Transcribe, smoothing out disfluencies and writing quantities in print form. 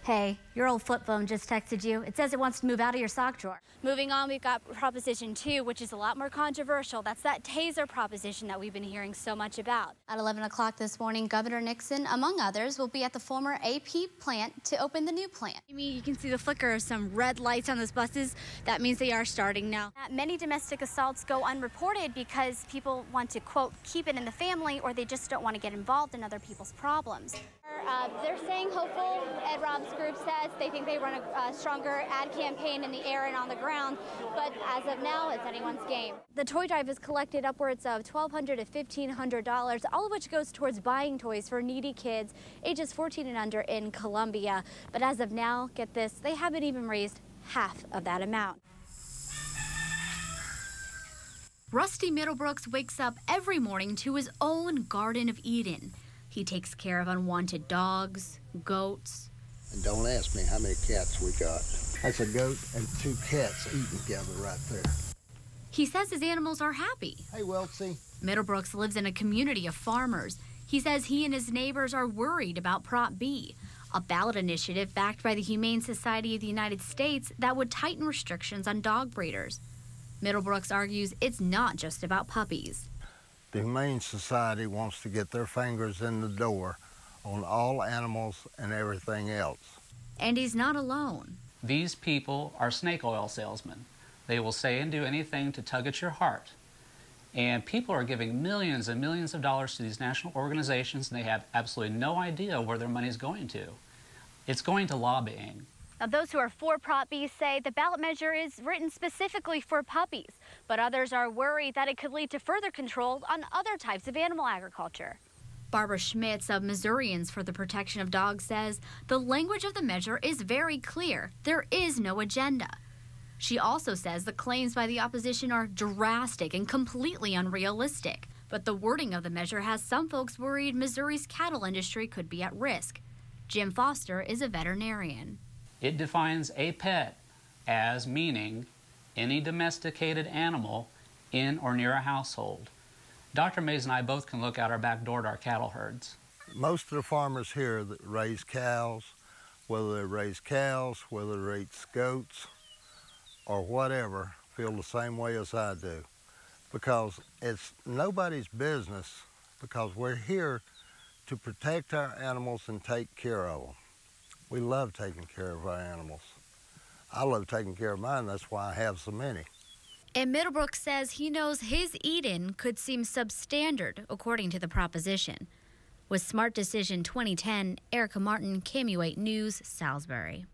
Hey, your old flip phone just texted you. It says it wants to move out of your sock drawer. Moving on, we've got Proposition 2, which is a lot more controversial. That's that taser proposition that we've been hearing so much about. At 11 o'clock this morning, Governor Nixon, among others, will be at the former AP plant to open the new plant. You can see the flicker of some red lights on those buses. That means they are starting now. Many domestic assaults go unreported because people want to, quote, keep it in the family, or they just don't want to get involved in other people's problems. They're staying hopeful. Ed Rob's group says they think they run a stronger ad campaign in the air and on the ground, but as of now, it's anyone's game. The toy drive has collected upwards of $1,200 to $1,500, all of which goes towards buying toys for needy kids ages 14 and under in Columbia. But as of now, get this, they haven't even raised half of that amount. Rusty Middlebrooks wakes up every morning to his own Garden of Eden. He takes care of unwanted dogs, goats. And don't ask me how many cats we got. That's a goat and 2 cats eating together right there. He says his animals are happy. Hey, Weltsy. Middlebrooks lives in a community of farmers. He says he and his neighbors are worried about Prop B, a ballot initiative backed by the Humane Society of the United States that would tighten restrictions on dog breeders. Middlebrooks argues it's not just about puppies. The Humane Society wants to get their fingers in the door on all animals and everything else. And he's not alone. These people are snake oil salesmen. They will say and do anything to tug at your heart. And people are giving millions and millions of dollars to these national organizations, and they have absolutely no idea where their money is going to. It's going to lobbying. Now, those who are for Prop B say the ballot measure is written specifically for puppies, but others are worried that it could lead to further control on other types of animal agriculture. Barbara Schmitz of Missourians for the Protection of Dogs says the language of the measure is very clear. There is no agenda. She also says the claims by the opposition are drastic and completely unrealistic. But the wording of the measure has some folks worried Missouri's cattle industry could be at risk. Jim Foster is a veterinarian. It defines a pet as meaning any domesticated animal in or near a household. Dr. Mays and I both can look out our back door at our cattle herds. Most of the farmers here that raise cows, whether they raise cows, whether they raise goats, or whatever, feel the same way as I do. Because it's nobody's business, because we're here to protect our animals and take care of them. We love taking care of our animals. I love taking care of mine, that's why I have so many. And Middlebrooks says he knows his Eden could seem substandard, according to the proposition. With Smart Decision 2010, Erica Martin, KMU8 News, Salisbury.